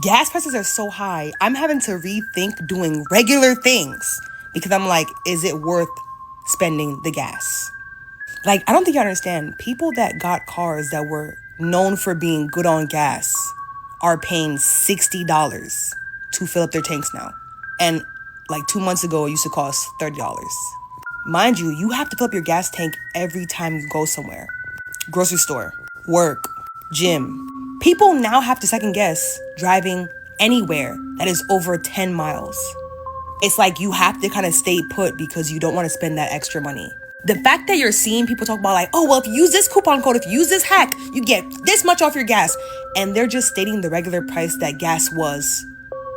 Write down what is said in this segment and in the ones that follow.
Gas prices are so high, I'm having to rethink doing regular things because I'm like, is it worth spending the gas? Like, I don't think you understand. People that got cars that were known for being good on gas are paying $60 to fill up their tanks now. And like 2 months ago, it used to cost $30. Mind you, you have to fill up your gas tank every time you go somewhere. Grocery store, work, gym. People now have to second guess driving anywhere that is over 10 miles. It's like you have to kind of stay put because you don't want to spend that extra money. The fact that you're seeing people talk about like, oh, well, if you use this coupon code, if you use this hack, you get this much off your gas. And they're just stating the regular price that gas was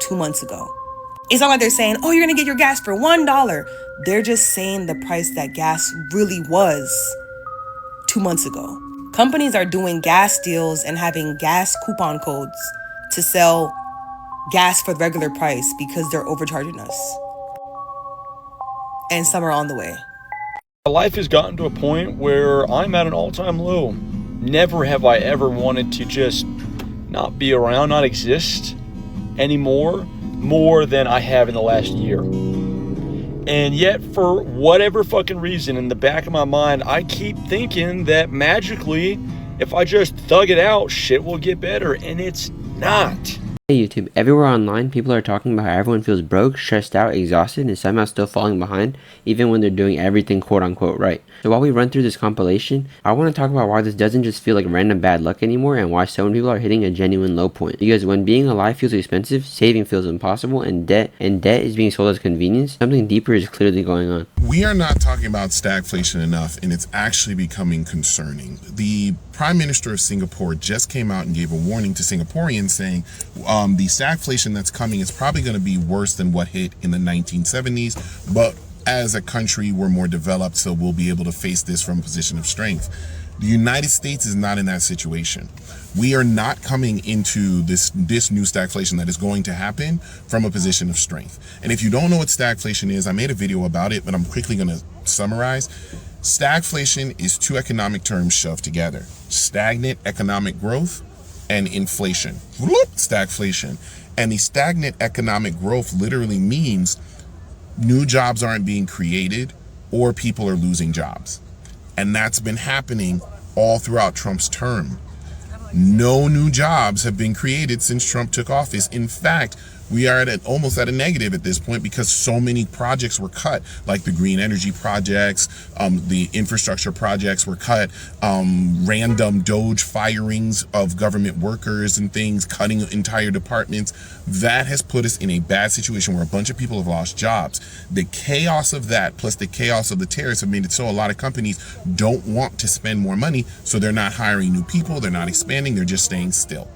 2 months ago. It's not like they're saying, oh, you're going to get your gas for $1. They're just saying the price that gas really was 2 months ago. Companies are doing gas deals and having gas coupon codes to sell gas for the regular price because they're overcharging us. And some are on the way. Life has gotten to a point where I'm at an all-time low. Never have I ever wanted to just not be around, not exist anymore, more than I have in the last year. And yet, for whatever fucking reason, in the back of my mind, I keep thinking that magically, if I just thug it out, shit will get better, and it's not. Hey YouTube, everywhere online, people are talking about how everyone feels broke, stressed out, exhausted, and somehow still falling behind, even when they're doing everything quote-unquote right. So while we run through this compilation, I want to talk about why this doesn't just feel like random bad luck anymore, and why so many people are hitting a genuine low point. Because when being alive feels expensive, saving feels impossible, and debt is being sold as convenience, something deeper is clearly going on. We are not talking about stagflation enough, and it's actually becoming concerning. The Prime Minister of Singapore just came out and gave a warning to Singaporeans saying the stagflation that's coming is probably going to be worse than what hit in the 1970s, but as a country, we're more developed, so we'll be able to face this from a position of strength. The United States is not in that situation. We are not coming into this new stagflation that is going to happen from a position of strength. And if you don't know what stagflation is, I made a video about it, but I'm quickly going to summarize. Stagflation is two economic terms shoved together: stagnant economic growth and inflation. Stagflation. And the stagnant economic growth literally means new jobs aren't being created or people are losing jobs. And that's been happening all throughout Trump's term. No new jobs have been created since Trump took office. In fact, we are almost at a negative at this point because so many projects were cut, like the green energy projects, the infrastructure projects were cut, random Doge firings of government workers and things, cutting entire departments. That has put us in a bad situation where a bunch of people have lost jobs. The chaos of that, plus the chaos of the tariffs, have made it so a lot of companies don't want to spend more money, so they're not hiring new people, they're not expanding, they're just staying still.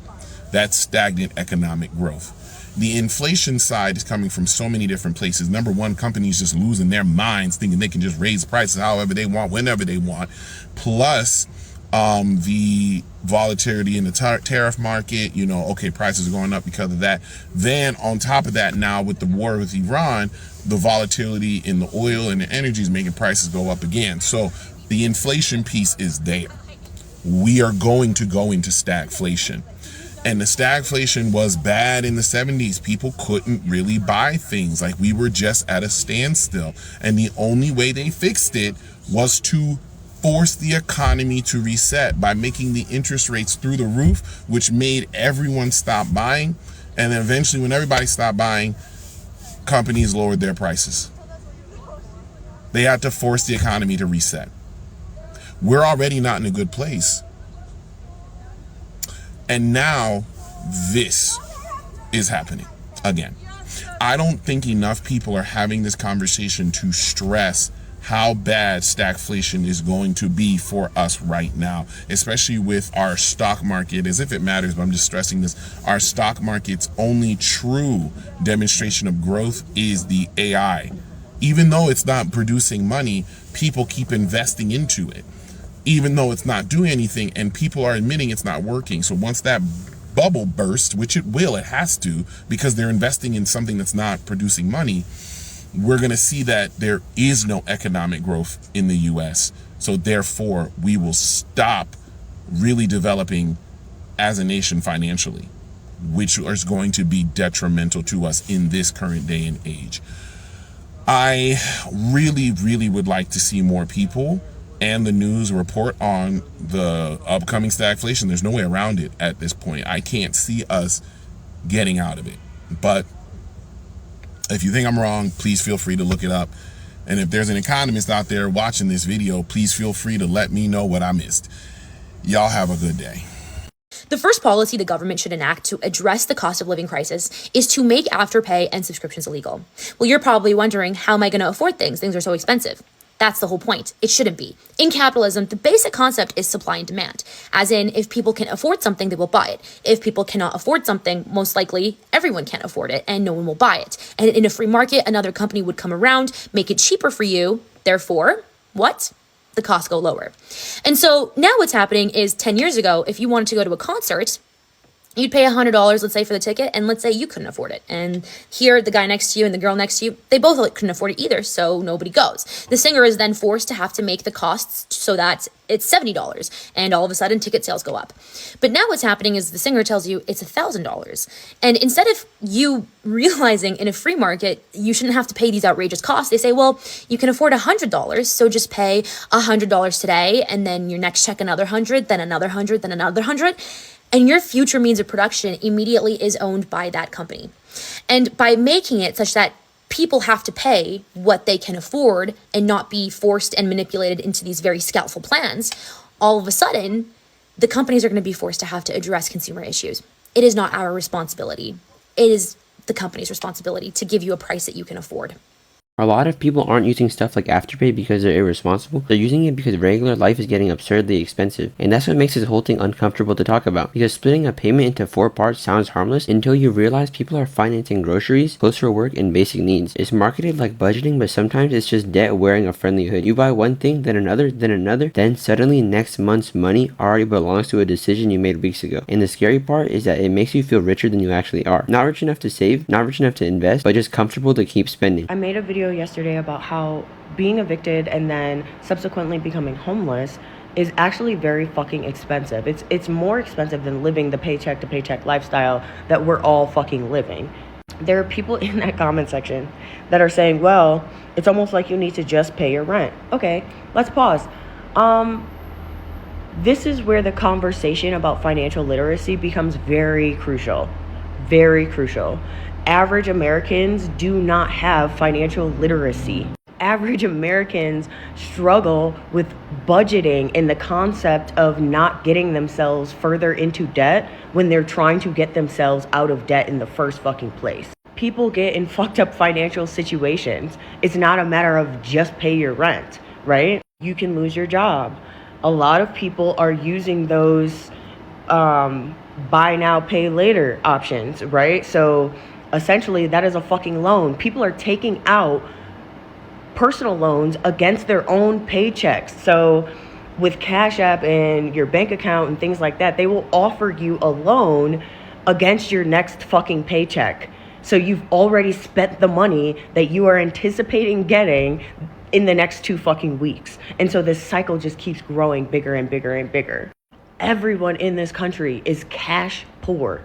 That's stagnant economic growth. The inflation side is coming from so many different places. Number one, companies just losing their minds, thinking they can just raise prices however they want, whenever they want. Plus, the volatility in the tariff market, okay, prices are going up because of that. Then on top of that, now with the war with Iran, the volatility in the oil and the energy is making prices go up again. So the inflation piece is there. We are going to go into stagflation. And the stagflation was bad in the 70s. People couldn't really buy things. Like, we were just at a standstill. And the only way they fixed it was to force the economy to reset by making the interest rates through the roof, which made everyone stop buying. And then eventually, when everybody stopped buying, companies lowered their prices. They had to force the economy to reset. We're already not in a good place. And now this is happening again. I don't think enough people are having this conversation to stress how bad stagflation is going to be for us right now, especially with our stock market, as if it matters, but I'm just stressing this. Our stock market's only true demonstration of growth is the AI. Even though it's not producing money, people keep investing into it, even though it's not doing anything, and people are admitting it's not working. So once that bubble bursts, which it will, it has to, because they're investing in something that's not producing money, we're going to see that there is no economic growth in the US. So therefore, we will stop really developing as a nation financially. which is going to be detrimental to us in this current day and age. I really, really would like to see more people and the news report on the upcoming stagflation. There's no way around it at this point. I can't see us getting out of it. But if you think I'm wrong, please feel free to look it up. And if there's an economist out there watching this video, please feel free to let me know what I missed. Y'all have a good day. The first policy the government should enact to address the cost of living crisis is to make Afterpay and subscriptions illegal. Well, you're probably wondering, how am I going to afford things? Things are so expensive. That's the whole point. It shouldn't be. In capitalism, the basic concept is supply and demand. As in, if people can afford something, they will buy it. If people cannot afford something, most likely everyone can't afford it and no one will buy it. And in a free market, another company would come around, make it cheaper for you. Therefore, what? The costs go lower. And so now what's happening is 10 years ago, if you wanted to go to a concert, you'd pay $100, let's say, for the ticket, and let's say you couldn't afford it. And here, the guy next to you and the girl next to you, they both couldn't afford it either, so nobody goes. The singer is then forced to have to make the costs so that it's $70, and all of a sudden, ticket sales go up. But now what's happening is the singer tells you it's $1,000. And instead of you realizing in a free market, you shouldn't have to pay these outrageous costs, they say, well, you can afford $100, so just pay $100 today, and then your next check another 100, then another 100, then another 100. And your future means of production immediately is owned by that company. And by making it such that people have to pay what they can afford and not be forced and manipulated into these very scalpel plans, all of a sudden, the companies are going to be forced to have to address consumer issues. It is not our responsibility. It is the company's responsibility to give you a price that you can afford. A lot of people aren't using stuff like Afterpay because they're irresponsible. They're using it because regular life is getting absurdly expensive. And that's what makes this whole thing uncomfortable to talk about. Because splitting a payment into 4 parts sounds harmless until you realize people are financing groceries, clothes for work, and basic needs. It's marketed like budgeting, but sometimes it's just debt wearing a friendly hood. You buy one thing, then another, then suddenly next month's money already belongs to a decision you made weeks ago. And the scary part is that it makes you feel richer than you actually are. Not rich enough to save, not rich enough to invest, but just comfortable to keep spending. I made a video yesterday about how being evicted and then subsequently becoming homeless is actually very fucking expensive. It's more expensive than living the paycheck to paycheck lifestyle that we're all fucking living. There are people in that comment section that are saying, well, it's almost like you need to just pay your rent. Okay, let's pause. This is where the conversation about financial literacy becomes very crucial. Very crucial. Average Americans do not have financial literacy. Average Americans struggle with budgeting and the concept of not getting themselves further into debt when they're trying to get themselves out of debt in the first fucking place. People get in fucked up financial situations. It's not a matter of just pay your rent, right? You can lose your job. A lot of people are using those buy now, pay later options, right? So essentially, that is a fucking loan. People are taking out personal loans against their own paychecks. So with Cash App and your bank account and things like that, they will offer you a loan against your next fucking paycheck. So you've already spent the money that you are anticipating getting in the next 2 fucking weeks. And so this cycle just keeps growing bigger and bigger and bigger. Everyone in this country is cash poor.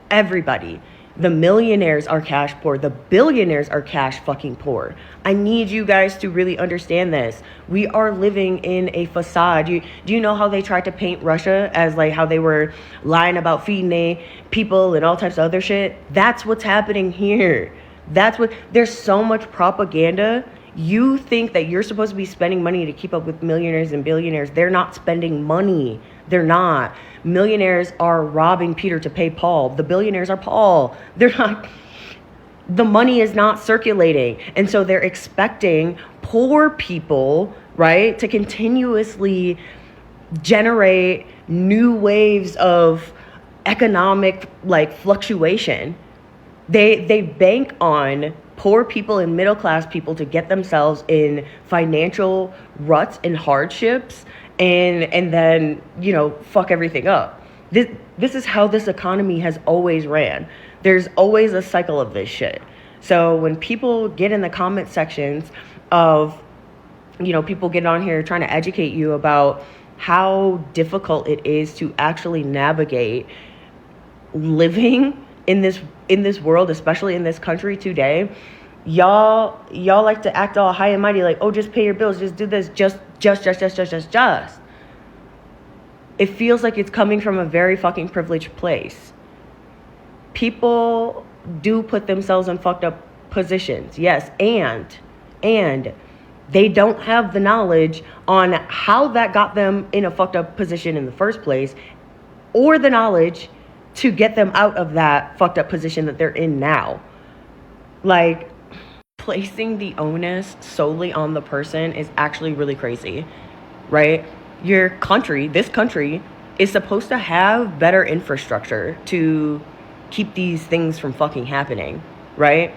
Everybody. The millionaires are cash poor. The billionaires are cash fucking poor. I need you guys to really understand this. We are living in a facade. Do you know how they tried to paint Russia as like how they were lying about feeding they people and all types of other shit? That's what's happening here. There's so much propaganda. You think that you're supposed to be spending money to keep up with millionaires and billionaires. They're not spending money. They're not. Millionaires are robbing Peter to pay Paul. The billionaires are Paul. They're not. The money is not circulating. And so they're expecting poor people, right, to continuously generate new waves of economic like fluctuation. They bank on poor people and middle class people to get themselves in financial ruts and hardships and then, fuck everything up. This is how this economy has always ran. There's always a cycle of this shit. So when people get in the comment sections of, people get on here trying to educate you about how difficult it is to actually navigate living in this world, especially in this country today, y'all like to act all high and mighty, like, oh, just pay your bills, just do this, just. It feels like it's coming from a very fucking privileged place. People do put themselves in fucked up positions, yes, and they don't have the knowledge on how that got them in a fucked up position in the first place, or the knowledge to get them out of that fucked up position that they're in now. Like, placing the onus solely on the person is actually really crazy, right? This country is supposed to have better infrastructure to keep these things from fucking happening, right?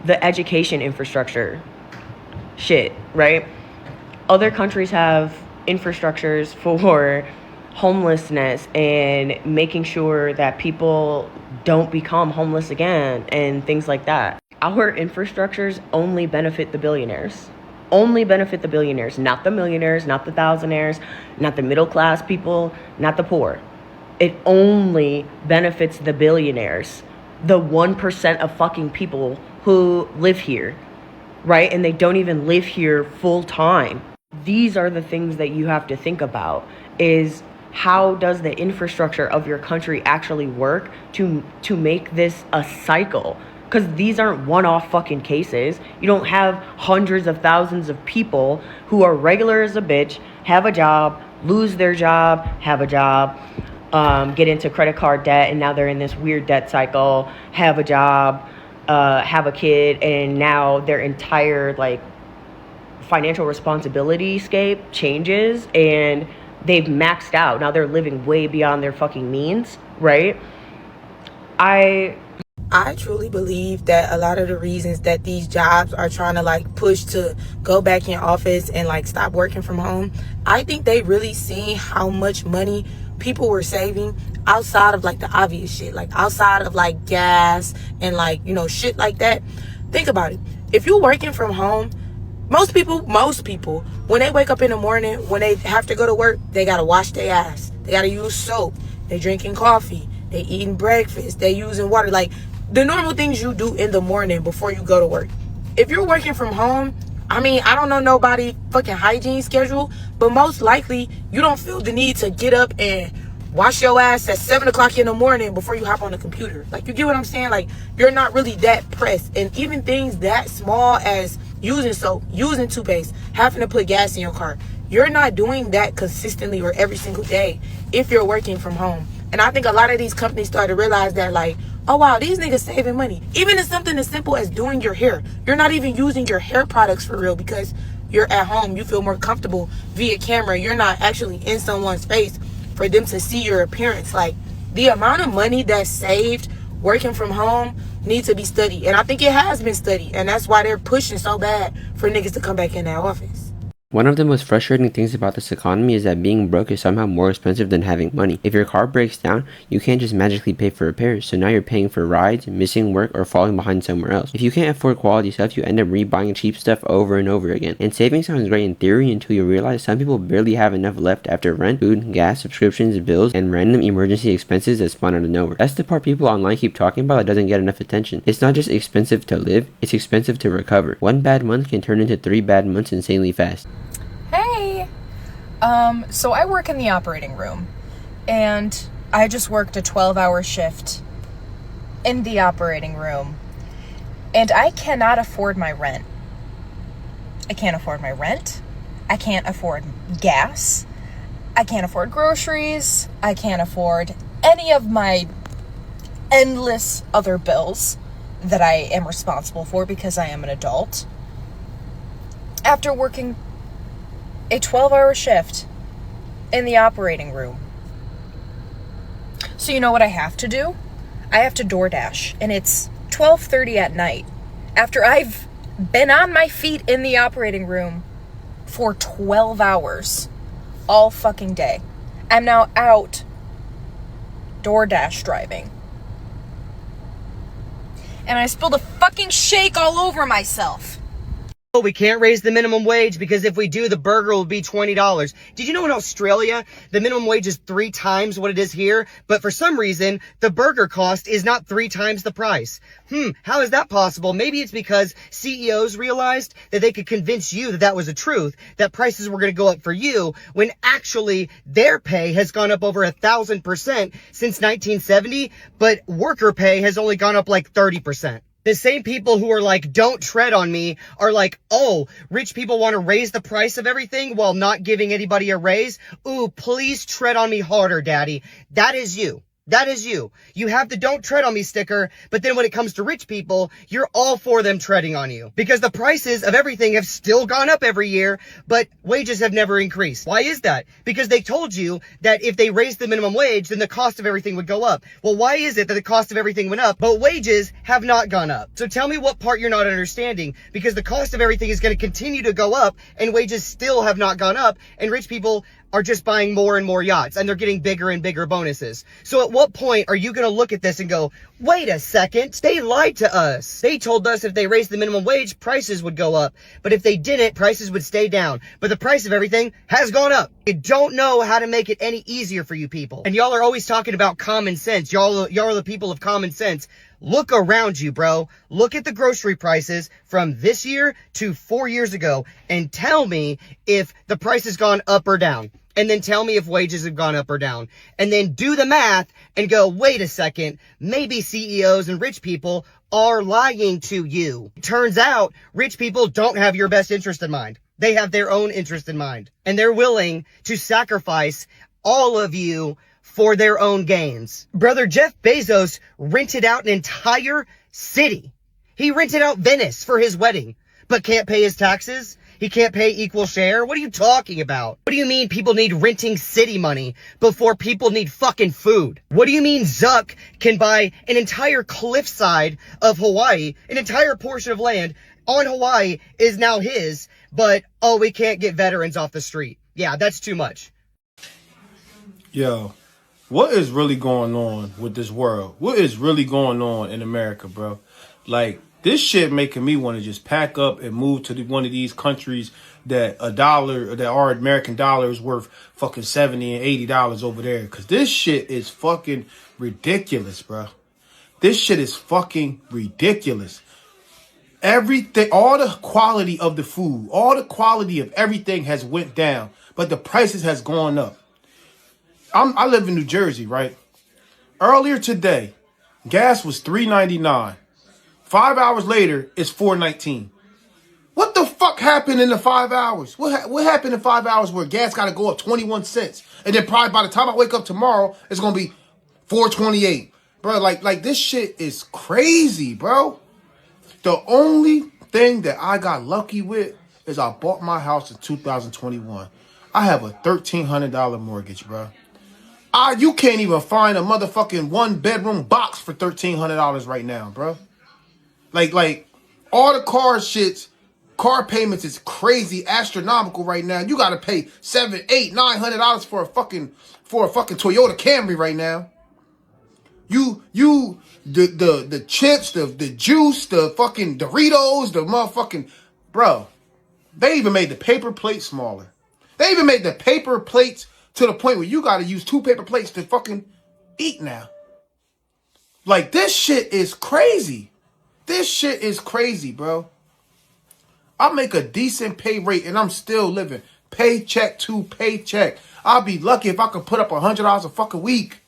The education infrastructure, shit, right? Other countries have infrastructures for homelessness and making sure that people don't become homeless again and things like that. Our infrastructures only benefit the billionaires. Only benefit the billionaires, not the millionaires, not the thousandaires, not the middle class people, not the poor. It only benefits the billionaires, the 1% of fucking people who live here, right? And they don't even live here full time. These are the things that you have to think about, is how does the infrastructure of your country actually work to make this a cycle? Because these aren't one-off fucking cases. You don't have hundreds of thousands of people who are regular as a bitch, have a job, lose their job, have a job, get into credit card debt, and now they're in this weird debt cycle, have a job, have a kid, and now their entire, like, financial responsibility scape changes, and they've maxed out. Now they're living way beyond their fucking means, right? I truly believe that a lot of the reasons that these jobs are trying to like push to go back in office and like stop working from home, I think they really seen how much money people were saving outside of like the obvious shit, like outside of like gas and like, you know, shit like that. Think about it. If you're working from home, most people, when they wake up in the morning, when they have to go to work, they gotta wash their ass. They gotta use soap. They drinking coffee. They eating breakfast. They using water. Like, the normal things you do in the morning before you go to work. If you're working from home, I mean, I don't know nobody fucking hygiene schedule, but most likely you don't feel the need to get up and wash your ass at 7 o'clock in the morning before you hop on the computer. Like, you get what I'm saying? Like, you're not really that pressed. And even things that small as using soap, using toothpaste, having to put gas in your car, you're not doing that consistently or every single day if you're working from home. And I think a lot of these companies started to realize that, like, oh wow, these niggas saving money. Even in something as simple as doing your hair. You're not even using your hair products for real because you're at home. You feel more comfortable via camera. You're not actually in someone's face for them to see your appearance. Like, the amount of money that's saved working from home needs to be studied. And I think it has been studied. And that's why they're pushing so bad for niggas to come back in that office. One of the most frustrating things about this economy is that being broke is somehow more expensive than having money. If your car breaks down, you can't just magically pay for repairs, so now you're paying for rides, missing work, or falling behind somewhere else. If you can't afford quality stuff, you end up rebuying cheap stuff over and over again. And saving sounds great in theory until you realize some people barely have enough left after rent, food, gas, subscriptions, bills, and random emergency expenses that spawn out of nowhere. That's the part people online keep talking about that doesn't get enough attention. It's not just expensive to live, it's expensive to recover. One bad month can turn into 3 bad months insanely fast. Hey! So I work in the operating room, and I just worked a 12-hour shift in the operating room, and I cannot afford my rent. I can't afford my rent. I can't afford gas. I can't afford groceries. I can't afford any of my endless other bills that I am responsible for because I am an adult. After working a 12-hour shift in the operating room. So you know what I have to do? I have to DoorDash, and it's 12:30 at night. After I've been on my feet in the operating room for 12 hours all fucking day. I'm now out DoorDash driving. And I spilled a fucking shake all over myself. Oh, we can't raise the minimum wage because if we do, the burger will be $20. Did you know in Australia, the minimum wage is 3 times what it is here? But for some reason, the burger cost is not 3 times the price. How is that possible? Maybe it's because CEOs realized that they could convince you that that was the truth, that prices were going to go up for you, when actually their pay has gone up over 1,000% since 1970, but worker pay has only gone up like 30%. The same people who are like, don't tread on me, are like, oh, rich people want to raise the price of everything while not giving anybody a raise. Ooh, please tread on me harder, daddy. That is you. That is you. You have the don't tread on me sticker, but then when it comes to rich people, you're all for them treading on you. Because the prices of everything have still gone up every year, but wages have never increased. Why is that? Because they told you that if they raised the minimum wage, then the cost of everything would go up. Well, why is it that the cost of everything went up, but wages have not gone up? So tell me what part you're not understanding, because the cost of everything is going to continue to go up, and wages still have not gone up, and rich people are just buying more and more yachts, and they're getting bigger and bigger bonuses. So at what point are you going to look at this and go, wait a second, they lied to us. They told us if they raised the minimum wage, prices would go up. But if they didn't, prices would stay down. But the price of everything has gone up. You don't know how to make it any easier for you people. And y'all are always talking about common sense. Y'all are the people of common sense. Look around you, bro. Look at the grocery prices from this year to 4 years ago and tell me if the price has gone up or down. And then tell me if wages have gone up or down. And then do the math and go, wait a second, maybe CEOs and rich people are lying to you. Turns out, rich people don't have your best interest in mind. They have their own interest in mind. And they're willing to sacrifice all of you for their own gains. Brother Jeff Bezos rented out an entire city. He rented out Venice for his wedding, but can't pay his taxes. He can't pay equal share. What are you talking about? What do you mean people need renting city money before people need fucking food? What do you mean Zuck can buy an entire cliffside of Hawaii, an entire portion of land on Hawaii is now his, but, oh, we can't get veterans off the street. Yeah, that's too much. Yo, what is really going on with this world? What is really going on in America, bro? Like, this shit making me want to just pack up and move to one of these countries that our American dollar is worth fucking $70 and $80 over there. Because this shit is fucking ridiculous, bro. This shit is fucking ridiculous. Everything, all the quality of the food, all the quality of everything has went down, but the prices has gone up. I live in New Jersey, right? Earlier today, gas was $3.99. 5 hours later, it's $4.19. What the fuck happened in the 5 hours? What happened in 5 hours where gas got to go up 21 cents? And then probably by the time I wake up tomorrow, it's going to be $4.28. Bro, like this shit is crazy, bro. The only thing that I got lucky with is I bought my house in 2021. I have a $1,300 mortgage, bro. You can't even find a motherfucking 1-bedroom box for $1,300 right now, bro. Like all the car payments is crazy, astronomical right now. You gotta pay $700, $800, $900 for a fucking Toyota Camry right now. The chips, the juice, the fucking Doritos, the motherfucking bro. They even made the paper plate smaller. They even made the paper plates to the point where you gotta use 2 paper plates to fucking eat now. Like, this shit is crazy. This shit is crazy, bro. I make a decent pay rate and I'm still living paycheck to paycheck. I'll be lucky if I could put up $100 a fucking week.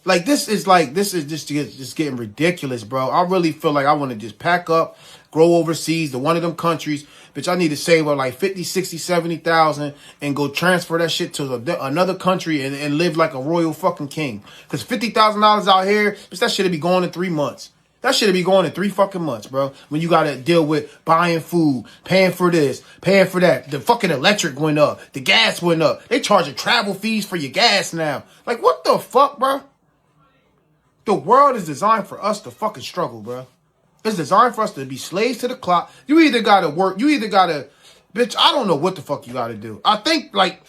Like, this is just getting ridiculous, bro. I really feel like I want to just pack up, go overseas to one of them countries. Bitch, I need to save up like 50, 60, 70,000 and go transfer that shit to another country and live like a royal fucking king. Because $50,000 out here, bitch, that shit'll be gone in 3 months. That shit'll be going in 3 fucking months, bro. When you gotta deal with buying food, paying for this, paying for that. The fucking electric went up. The gas went up. They charging travel fees for your gas now. Like, what the fuck, bro? The world is designed for us to fucking struggle, bro. It's designed for us to be slaves to the clock. You either gotta work, bitch, I don't know what the fuck you gotta do. I think, like,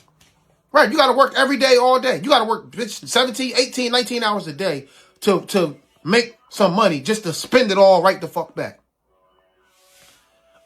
right, you gotta work every day, all day. You gotta work, bitch, 17, 18, 19 hours a day to make some money just to spend it all right the fuck back.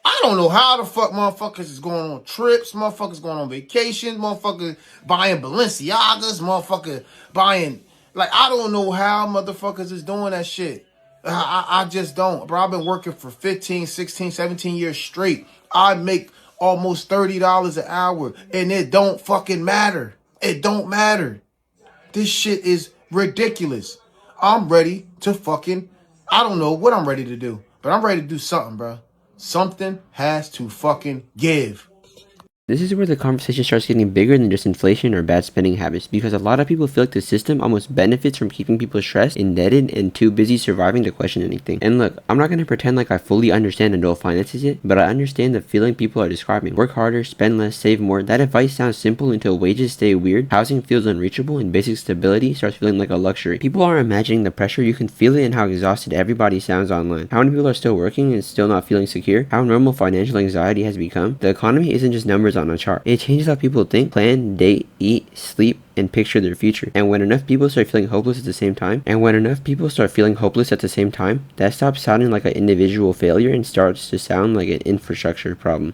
I I don't know how the fuck motherfuckers is going on trips, motherfuckers going on vacations, motherfuckers buying Balenciagas, motherfucker buying, like, I don't know how motherfuckers is doing that shit. I just don't. Bro, I've been working for 15, 16, 17 years straight. I make almost $30 an hour, and it don't fucking matter. It don't matter. This shit is ridiculous. I'm ready to fucking, I don't know what I'm ready to do, but I'm ready to do something, bro. Something has to fucking give. This is where the conversation starts getting bigger than just inflation or bad spending habits, because a lot of people feel like the system almost benefits from keeping people stressed, indebted, and too busy surviving to question anything. And look, I'm not going to pretend like I fully understand adult finances yet, but I understand the feeling people are describing. Work harder, spend less, save more. That advice sounds simple until wages stay weird, housing feels unreachable, and basic stability starts feeling like a luxury. People are imagining the pressure, you can feel it in how exhausted everybody sounds online. How many people are still working and still not feeling secure? How normal financial anxiety has become? The economy isn't just numbers on a chart. It changes how people think, plan, date, eat, sleep, and picture their future. And when enough people start feeling hopeless at the same time, that stops sounding like an individual failure and starts to sound like an infrastructure problem.